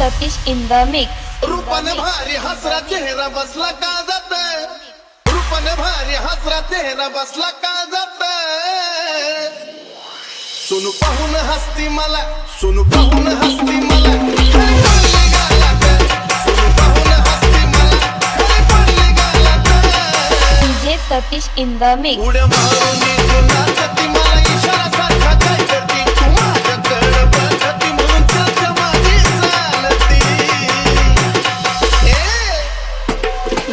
Satish in the mix. रूपाने भारी हसरा चेहरा बसला का जात, रूपाने भारी हसरा चेहरा बसला का जात. सोनू पाहून हसती मला, सोनू पाहून हसती मला, खरी पडली गालात. सोनू पाहून हसती मला, खरी पडली गालात. DJ Satish in the mix. उड्या मारून तू नाचती, मला इशारा सारखा काय करती, तू माझ्याकडे बघती म्हणून चर्चा माझी चालती.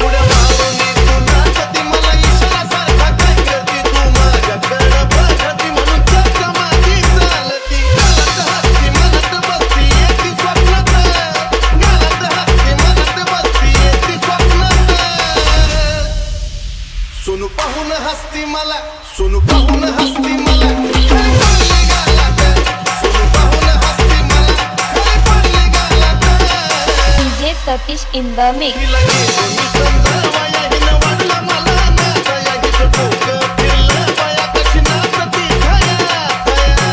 उड्या मारून तू नाचती, मला इशारा सारखा काय करती, तू माझ्याकडे बघती म्हणून चर्चा माझी चालती. गालात हसती म्हणत बसती येती स्वप्नात, गालात हसती म्हणत बसती येती स्वप्नात. सोनू पाहून हसती मला, सोनू पाहून हसती मला, खरी पडली गालात. सोनू पाहून हसती मला, खरी पडली गालात. DJ Satish in the mix. हिला गेलो मी समजावया, हिनं वाढलं मला नाचाया, हिचं डोकं फिरलं बाया, कशी नाचती थाया थाया.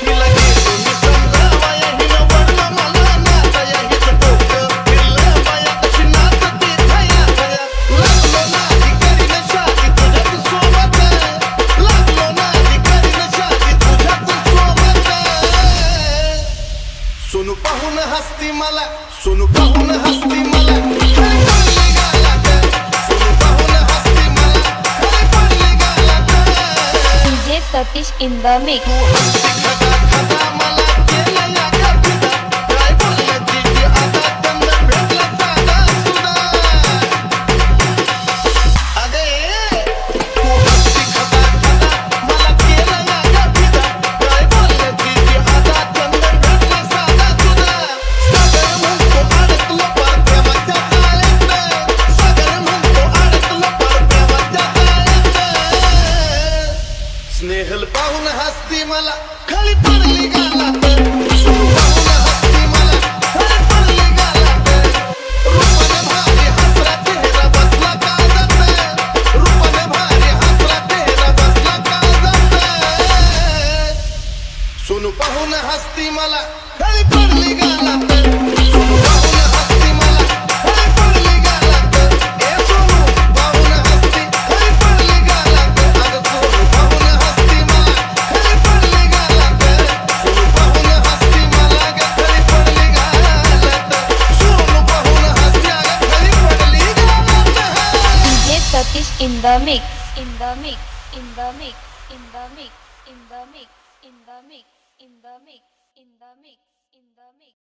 हिला गेलो मी समजावया, हिनं वाढलं मला नाचाया, हिचं डोकं फिरलं बाया, कशी नाचती थाया थाया. लागलो ना अधिकारीनं शादी तुझ्याच सोबत, लागलो ना अधिकारीनं शादी तुझ्याच सोबत. सोनू पाहून हसती मला, सोनू पाहून हसती मला, खरी पडली गालात. सोनू पाहून हसती मला, खरी पडली गालात. DJ Satish in the mix. तू हसती खदा खदा मला केलं या गपिदा, काय बोलण्याची जी आता चंद भेटला साधा सुद्धा. अगे तू हसती खदा खदा मला केलं या गपिदा, काय बोलण्याची जी आता चंद भेटला साधा सुद्धा. सागर म्हणतो अडकलो पार प्रेमाच्या जाळ्यात, सागर म्हणतो अडकलो पार प्रेमाच्या जाळ्यात. स्नेहल पाहून हसती मला, खाली पडली गालात. सोनू पाहून हसती मला, खाली पडली गालात. रूपाने भारी हसरा चेहरा बसला का जात, रूपाने भारी हसरा चेहरा बसला का जात. सोनू पाहून हसती मला, खाली पडली गालात. सोनू पाहून हसती मला, खाली पडली गालात. ए सोनू पाहून हसती, खाली पडली गालात. अगं सोनू पाहून हसती मला, खाली पडली गालात. सोनू पाहून हसती मला, अगं खाली पडली गालात. सोनू पाहून हसती, अगं खाली पडली गालात. DJ Satish in the mix. In the mix. In the mix. In the mix. In the mix. In the mix. In the mix. In the mix. In the mix.